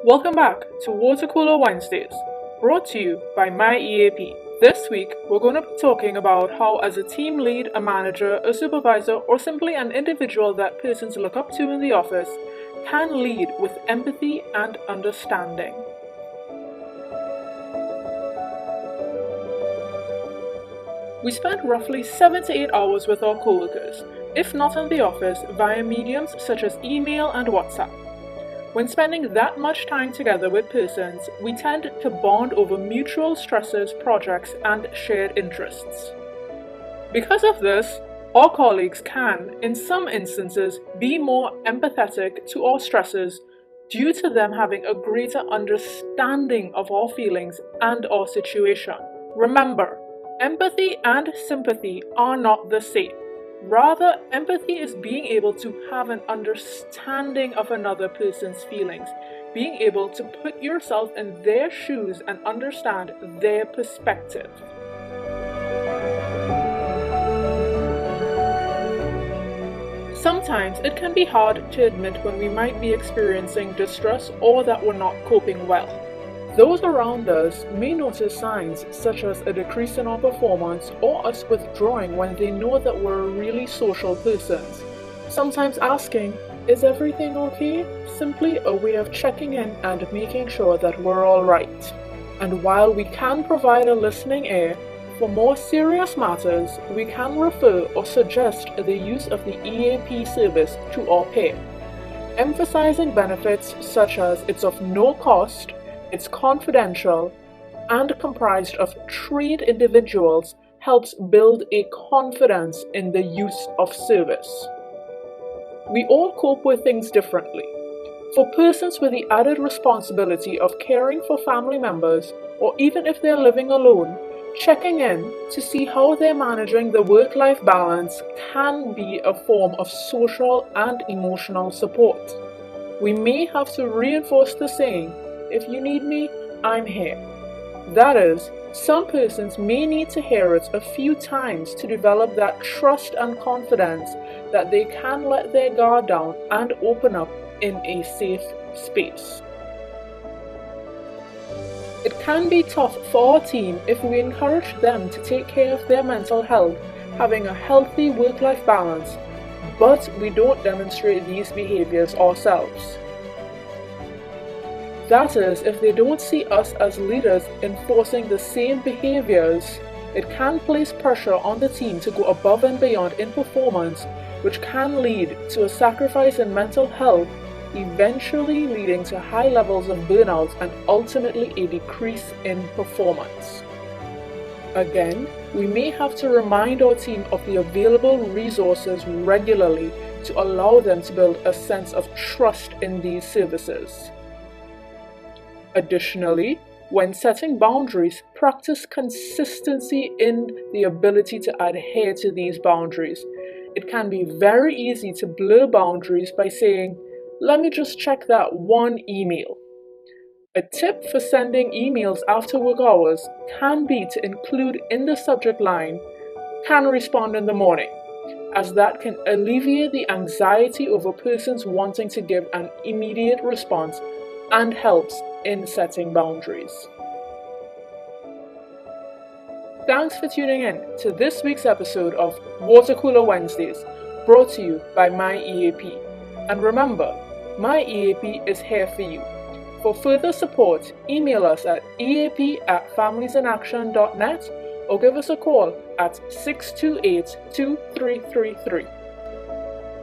Welcome back to Water Cooler Wednesdays, brought to you by My EAP. This week, we're going to be talking about how, as a team lead, a manager, a supervisor, or simply an individual that persons look up to in the office, can lead with empathy and understanding. We spend roughly 7 to 8 hours with our coworkers, if not in the office, via mediums such as email and WhatsApp. When spending that much time together with persons, we tend to bond over mutual stresses, projects, and shared interests. Because of this, our colleagues can, in some instances, be more empathetic to our stresses due to them having a greater understanding of our feelings and our situation. Remember, empathy and sympathy are not the same. Rather, empathy is being able to have an understanding of another person's feelings, being able to put yourself in their shoes and understand their perspective. Sometimes it can be hard to admit when we might be experiencing distress or that we're not coping well. Those around us may notice signs such as a decrease in our performance or us withdrawing when they know that we're really social persons. Sometimes asking, "Is everything okay?" simply a way of checking in and making sure that we're alright. And while we can provide a listening ear, for more serious matters, we can refer or suggest the use of the EAP service to our peer, emphasizing benefits such as it's of no cost, it's confidential, and comprised of trained individuals helps build a confidence in the use of service. We all cope with things differently. For persons with the added responsibility of caring for family members, or even if they're living alone, checking in to see how they're managing the work-life balance can be a form of social and emotional support. We may have to reinforce the saying, "If you need me, I'm here." That is, some persons may need to hear it a few times to develop that trust and confidence that they can let their guard down and open up in a safe space. It can be tough for our team if we encourage them to take care of their mental health, having a healthy work-life balance, but we don't demonstrate these behaviors ourselves. That is, if they don't see us as leaders enforcing the same behaviors, it can place pressure on the team to go above and beyond in performance, which can lead to a sacrifice in mental health, eventually leading to high levels of burnout and ultimately a decrease in performance. Again, we may have to remind our team of the available resources regularly to allow them to build a sense of trust in these services. Additionally, when setting boundaries, practice consistency in the ability to adhere to these boundaries. It can be very easy to blur boundaries by saying, "Let me just check that one email." A tip for sending emails after work hours can be to include in the subject line, "Can respond in the morning," as that can alleviate the anxiety over persons wanting to give an immediate response and helps in setting boundaries. Thanks for tuning in to this week's episode of Water Cooler Wednesdays, brought to you by My EAP. And remember, My EAP is here for you. For further support, email us at eap@familiesinaction.net or give us a call at 628-2333.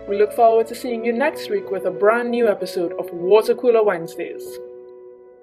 We look forward to seeing you next week with a brand new episode of Water Cooler Wednesdays.